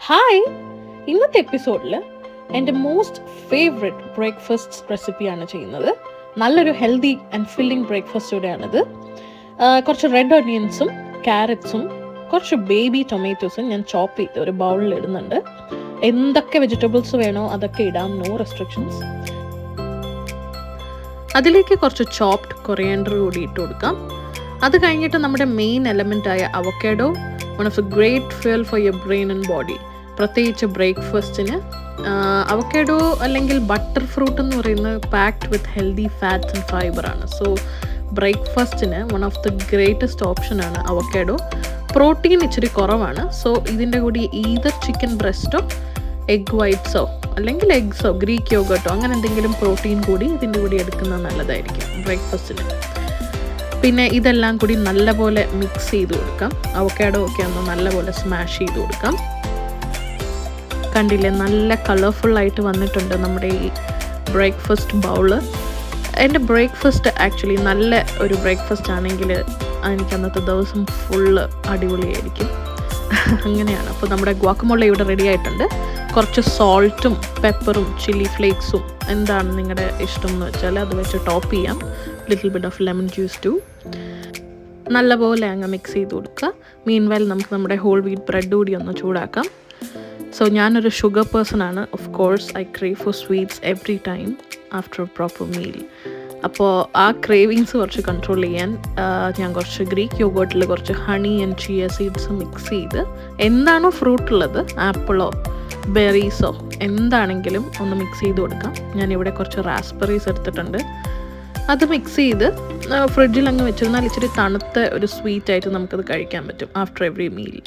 Hi, ഇന്നത്തെ എപ്പിസോഡിൽ എൻ്റെ മോസ്റ്റ് ഫേവറേറ്റ് ബ്രേക്ക്ഫാസ്റ്റ് റെസിപ്പിയാണ് ചെയ്യുന്നത്. നല്ലൊരു ഹെൽത്തി ആൻഡ് ഫില്ലിംഗ് ബ്രേക്ക്ഫാസ്റ്റോടെയാണിത്. കുറച്ച് റെഡ് ഓണിയൻസും ക്യാരറ്റ്സും കുറച്ച് ബേബി ടൊമാറ്റോസും ഞാൻ ചോപ്പ് ചെയ്ത് ഒരു ബൗളിൽ ഇടുന്നുണ്ട്. എന്തൊക്കെ വെജിറ്റബിൾസ് വേണോ അതൊക്കെ ഇടാം, നോ റെസ്ട്രിക്ഷൻസ്. അതിലേക്ക് കുറച്ച് ചോപ്ഡ് കൊറിയാൻഡർ കൂടി ഇട്ട് കൊടുക്കാം. അത് കഴിഞ്ഞിട്ട് നമ്മുടെ മെയിൻ എലമെൻ്റായ avocado, one of the great fuel for your brain and body. പ്രത്യേകിച്ച് ബ്രേക്ക്ഫാസ്റ്റിന് അവക്കാഡോ അല്ലെങ്കിൽ ബട്ടർ ഫ്രൂട്ട് എന്ന് പറയുന്നത് packed with healthy fats and ഫൈബറാണ്. സോ ബ്രേക്ക്ഫാസ്റ്റിന് വൺ ഓഫ് ദ ഗ്രേറ്റസ്റ്റ് ഓപ്ഷനാണ് അവക്കാഡോ. പ്രോട്ടീൻ ഇച്ചിരി കുറവാണ്. സോ ഇതിൻ്റെ കൂടി ഈതർ ചിക്കൻ ബ്രസ്റ്റോ എഗ് വൈറ്റ്സോ അല്ലെങ്കിൽ എഗ്സോ ഗ്രീക്ക് യോഗട്ടോ അങ്ങനെ എന്തെങ്കിലും പ്രോട്ടീൻ കൂടി ഇതിൻ്റെ കൂടി എടുക്കുന്നത് നല്ലതായിരിക്കും ബ്രേക്ക്ഫാസ്റ്റിന്. പിന്നെ ഇതെല്ലാം കൂടി നല്ലപോലെ മിക്സ് ചെയ്ത് കൊടുക്കാം. അവക്കാഡോ ഒക്കെ ഒന്ന് നല്ലപോലെ സ്മാഷ് ചെയ്ത് കൊടുക്കാം. കണ്ടില്ലേ, നല്ല കളർഫുള്ളായിട്ട് വന്നിട്ടുണ്ട് നമ്മുടെ ഈ ബ്രേക്ക്ഫാസ്റ്റ് ബൗള്. എൻ്റെ ബ്രേക്ക്ഫാസ്റ്റ് ആക്ച്വലി നല്ല ഒരു ബ്രേക്ക്ഫാസ്റ്റ് ആണെങ്കിൽ എനിക്ക് അന്നത്തെ ദിവസം ഫുള്ള് അടിപൊളിയായിരിക്കും. അങ്ങനെയാണ്. അപ്പോൾ നമ്മുടെ ഗുവാക്കമോള ഇവിടെ റെഡി ആയിട്ടുണ്ട്. കുറച്ച് സോൾട്ടും പെപ്പറും ചില്ലി ഫ്ലേക്സും എന്താണ് നിങ്ങളുടെ ഇഷ്ടം എന്ന് വെച്ചാൽ അത് വെച്ച് ടോപ്പ് ചെയ്യാം. Little bit of lemon juice too. നല്ലപോലെ അങ്ങ് മിക്സ് ചെയ്ത് കൊടുക്കുക. മീൻവൈൽ നമുക്ക് നമ്മുടെ ഹോൾ വീറ്റ് ബ്രെഡ് കൂടി ഒന്ന് ചൂടാക്കാം. സോ ഞാനൊരു ഷുഗർ പേഴ്സണാണ്. Of course I crave for sweets every time after a proper meal. അപ്പോൾ ആ ക്രേവിങ്സ് കുറച്ച് കൺട്രോൾ ചെയ്യാൻ ഞാൻ കുറച്ച് ഗ്രീക്ക് യോഗോട്ടിൽ കുറച്ച് honey and chia seeds mix ചെയ്ത്, എന്താണോ ഫ്രൂട്ട് ഉള്ളത്, ആപ്പിളോ ബെറീസോ എന്താണെങ്കിലും ഒന്ന് മിക്സ് ചെയ്ത് കൊടുക്കാം. ഞാനിവിടെ കുറച്ച് റാസ്ബെറീസ് എടുത്തിട്ടുണ്ട്. അത് മിക്സ് ചെയ്ത് ഫ്രിഡ്ജിൽ അങ്ങ് വെച്ചിരുന്നാൽ ഇച്ചിരി തണുത്ത ഒരു സ്വീറ്റായിട്ട് നമുക്കത് കഴിക്കാൻ പറ്റും ആഫ്റ്റർ എവറി മീൽ.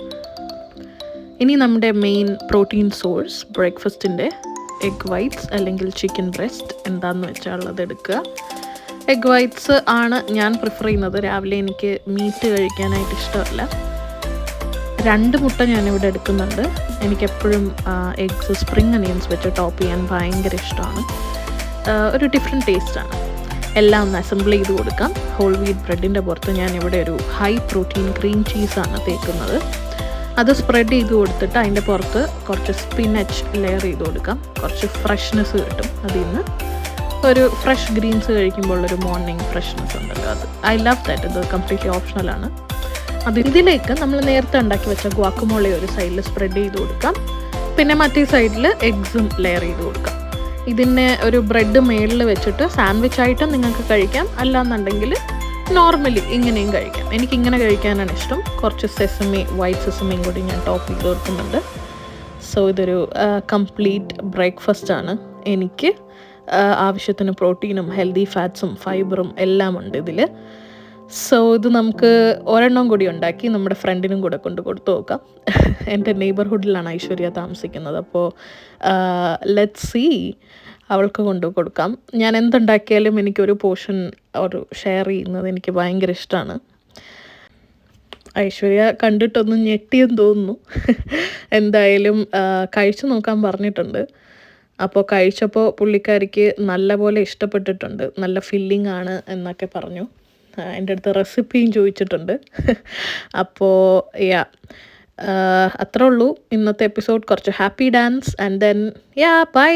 ഇനി നമ്മുടെ മെയിൻ പ്രോട്ടീൻ സോഴ്സ് ബ്രേക്ക്ഫാസ്റ്റിൻ്റെ എഗ് വൈറ്റ്സ് അല്ലെങ്കിൽ ചിക്കൻ ബ്രസ്റ്റ് എന്താണെന്ന് വെച്ചാൽ അത് എടുക്കുക. എഗ് വൈറ്റ്സ് ആണ് ഞാൻ പ്രിഫർ ചെയ്യുന്നത്. രാവിലെ എനിക്ക് മീറ്റ് കഴിക്കാനായിട്ട് ഇഷ്ടമല്ല. 2 മുട്ട ഞാനിവിടെ എടുക്കുന്നുണ്ട്. എനിക്കെപ്പോഴും എഗ്സ് സ്പ്രിങ് അനിയൻസ് വെച്ച് ടോപ്പ് ചെയ്യാൻ ഭയങ്കര ഇഷ്ടമാണ്. ഒരു ഡിഫറെൻറ്റ് ടേസ്റ്റാണ്. എല്ലാം ഒന്ന് അസംബിൾ ചെയ്ത് കൊടുക്കാം. ഹോൾ വീറ്റ് ബ്രെഡിൻ്റെ പുറത്ത് ഞാനിവിടെ ഒരു ഹൈ പ്രോട്ടീൻ ക്രീം ചീസാണ് തേക്കുന്നത്. അത് സ്പ്രെഡ് ചെയ്ത് കൊടുത്തിട്ട് അതിൻ്റെ പുറത്ത് കുറച്ച് സ്പിനച്ച് ലെയർ ചെയ്ത് കൊടുക്കാം. കുറച്ച് ഫ്രഷ്നെസ് കിട്ടും അതിൽ നിന്ന്. ഒരു ഫ്രഷ് ഗ്രീൻസ് കഴിക്കുമ്പോൾ ഒരു മോർണിംഗ് ഫ്രഷ്നെസ് ഉണ്ടല്ലോ, അത് ഐ ലവ് ദാറ്റ്. ഇത് കംപ്ലീറ്റ്ലി ഓപ്ഷണലാണ്. ഇതിലേക്ക് നമ്മൾ നേരത്തെ ഉണ്ടാക്കി വെച്ച ഗുവാക്കമോള ഒരു സൈഡിൽ സ്പ്രെഡ് ചെയ്ത് കൊടുക്കാം. പിന്നെ മറ്റേ സൈഡിൽ എഗ്സും ലെയർ ചെയ്ത് കൊടുക്കാം. ഇതിനെ ഒരു ബ്രെഡ് മേളിൽ വെച്ചിട്ട് സാൻഡ്വിച്ചായിട്ടും നിങ്ങൾക്ക് കഴിക്കാം, അല്ലാന്നുണ്ടെങ്കിൽ നോർമലി ഇങ്ങനെയും കഴിക്കാം. എനിക്കിങ്ങനെ കഴിക്കാനാണ് ഇഷ്ടം. കുറച്ച് സെസമി, വൈറ്റ് സെസമിയും കൂടി ഞാൻ ടോപ്പ് ചെയ്ത് കൊടുക്കുന്നുണ്ട്. സോ ഇതൊരു കംപ്ലീറ്റ് ബ്രേക്ക്ഫാസ്റ്റാണ്. എനിക്ക് ആവശ്യത്തിന് പ്രോട്ടീനും ഹെൽത്തി ഫാറ്റ്സും ഫൈബറും എല്ലാം ഉണ്ട് ഇതിൽ. സോ ഇത് നമുക്ക് ഒരെണ്ണം കൂടി ഉണ്ടാക്കി നമ്മുടെ ഫ്രണ്ടിനും കൂടെ കൊടുത്തു നോക്കാം. എൻ്റെ നെയ്ബർഹുഡിലാണ് ഐശ്വര്യ താമസിക്കുന്നത്. അപ്പോൾ ലെറ്റ്സ് സീ, അവൾക്ക് കൊടുക്കാം. ഞാൻ എന്തുണ്ടാക്കിയാലും എനിക്കൊരു പോർഷൻ ഒരു ഷെയർ ചെയ്യുന്നത് എനിക്ക് ഭയങ്കര ഇഷ്ടമാണ്. ഐശ്വര്യ കണ്ടിട്ടൊന്നും ഞെട്ടിയെന്ന് തോന്നുന്നു. എന്തായാലും കഴിച്ചു നോക്കാൻ പറഞ്ഞിട്ടുണ്ട്. അപ്പോൾ കഴിച്ചപ്പോൾ പുള്ളിക്കാരിക്ക് നല്ലപോലെ ഇഷ്ടപ്പെട്ടിട്ടുണ്ട്. നല്ല ഫില്ലിംഗ് ആണ് എന്നൊക്കെ പറഞ്ഞു. എൻ്റെ അടുത്ത് റെസിപ്പിയും ചോദിച്ചിട്ടുണ്ട്. അപ്പോൾ യാ, അത്രേ ഉള്ളൂ ഇന്നത്തെ എപ്പിസോഡ്. കുറച്ച് happy dance and then ya by.